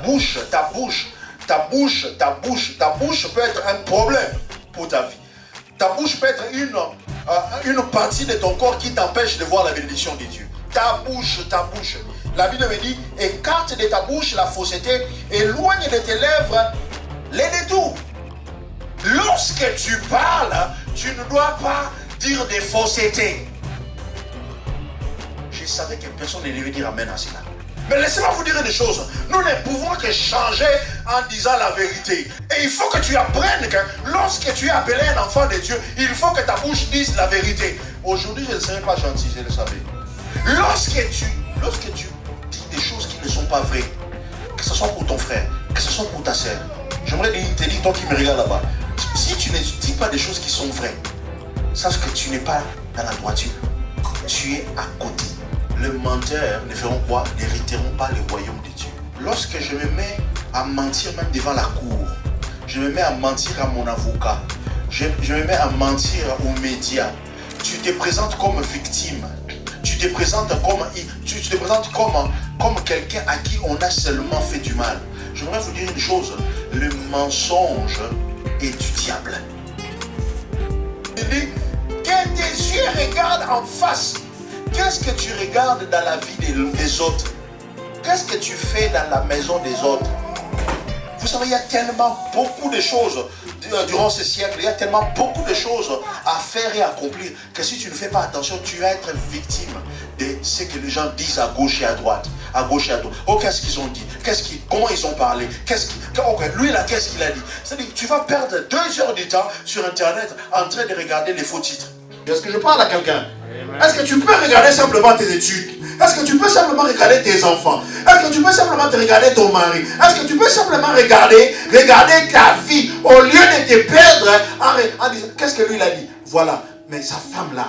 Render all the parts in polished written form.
bouche peut être un problème pour ta vie. Ta bouche peut être une partie de ton corps qui t'empêche de voir la bénédiction de Dieu. Ta bouche. La Bible me dit, écarte de ta bouche la fausseté, éloigne de tes lèvres les détours. Lorsque tu parles, tu ne dois pas dire des faussetés. Je savais que personne ne devait dire amen à cela. Mais laissez-moi vous dire une chose. Nous ne pouvons que changer en disant la vérité. Et il faut que tu apprennes que lorsque tu es appelé un enfant de Dieu, il faut que ta bouche dise la vérité. Aujourd'hui, je ne serai pas gentil, je le savais. Lorsque tu dis des choses qui ne sont pas vraies, que ce soit pour ton frère, que ce soit pour ta soeur, j'aimerais te dire, toi qui me regardes là-bas, si tu ne dis pas des choses qui sont vraies, sache que tu n'es pas dans la droiture. Tu es à côté. Les menteurs ne feront quoi? N'hériteront pas le royaume de Dieu. Lorsque je me mets à mentir même devant la cour, je me mets à mentir à mon avocat, je me mets à mentir aux médias, tu te présentes comme victime, tu te présentes comme quelqu'un à qui on a seulement fait du mal. J'aimerais vous dire une chose, le mensonge est du diable. Il dit que tes yeux regardent en face. Qu'est-ce que tu regardes dans la vie des autres? Qu'est-ce que tu fais dans la maison des autres? Vous savez, il y a tellement beaucoup de choses durant ce siècle, il y a tellement beaucoup de choses à faire et à accomplir que si tu ne fais pas attention, tu vas être victime de ce que les gens disent à gauche et à droite. À gauche et à droite. Oh, qu'est-ce qu'ils ont dit? Comment ils ont parlé? Lui là, qu'est-ce qu'il a dit? C'est-à-dire que tu vas perdre 2 heures de temps sur Internet en train de regarder les faux titres. Est-ce que je parle à quelqu'un? Est-ce que tu peux regarder simplement tes études? Est-ce que tu peux simplement regarder tes enfants? Est-ce que tu peux simplement te regarder ton mari? Est-ce que tu peux simplement regarder ta vie au lieu de te perdre en disant qu'est-ce que lui il a dit? Voilà, mais sa femme là,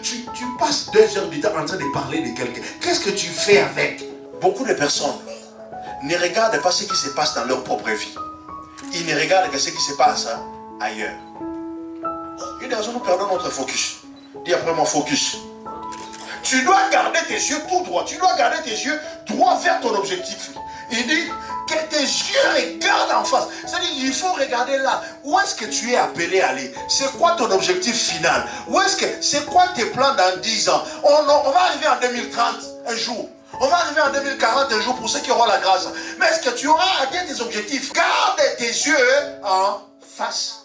tu passes 2 heures du temps en train de parler de quelqu'un. Qu'est-ce que tu fais avec? Beaucoup de personnes ne regardent pas ce qui se passe dans leur propre vie. Ils ne regardent que ce qui se passe ailleurs. Une raison, nous perdons notre focus. Dis après moi, focus. Tu dois garder tes yeux tout droit. Tu dois garder tes yeux droit vers ton objectif. Il dit que tes yeux regardent en face. C'est-à-dire il faut regarder là. Où est-ce que tu es appelé à aller? C'est quoi ton objectif final? C'est quoi tes plans dans 10 ans? On va arriver en 2030 un jour. On va arriver en 2040 un jour pour ceux qui auront la grâce. Mais est-ce que tu auras atteint tes objectifs? Garde tes yeux en face.